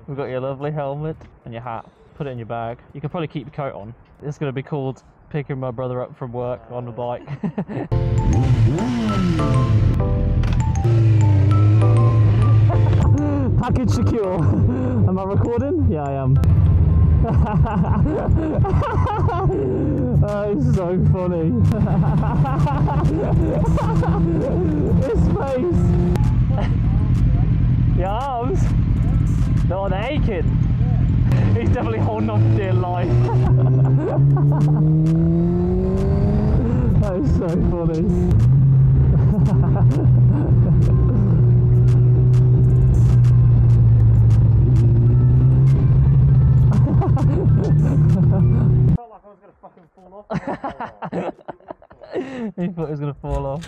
We've got your lovely helmet and your hat. Put it in your bag. You can probably keep your coat on. It's going to be called picking my brother up from work on the bike. Package secure. Am I recording? Yeah, I am. Oh, it's so funny. His face. Your arms? No, they're aching. He's definitely holding on for dear life. That is so funny. Felt like I was going to fucking fall off. He thought he was going to fall off.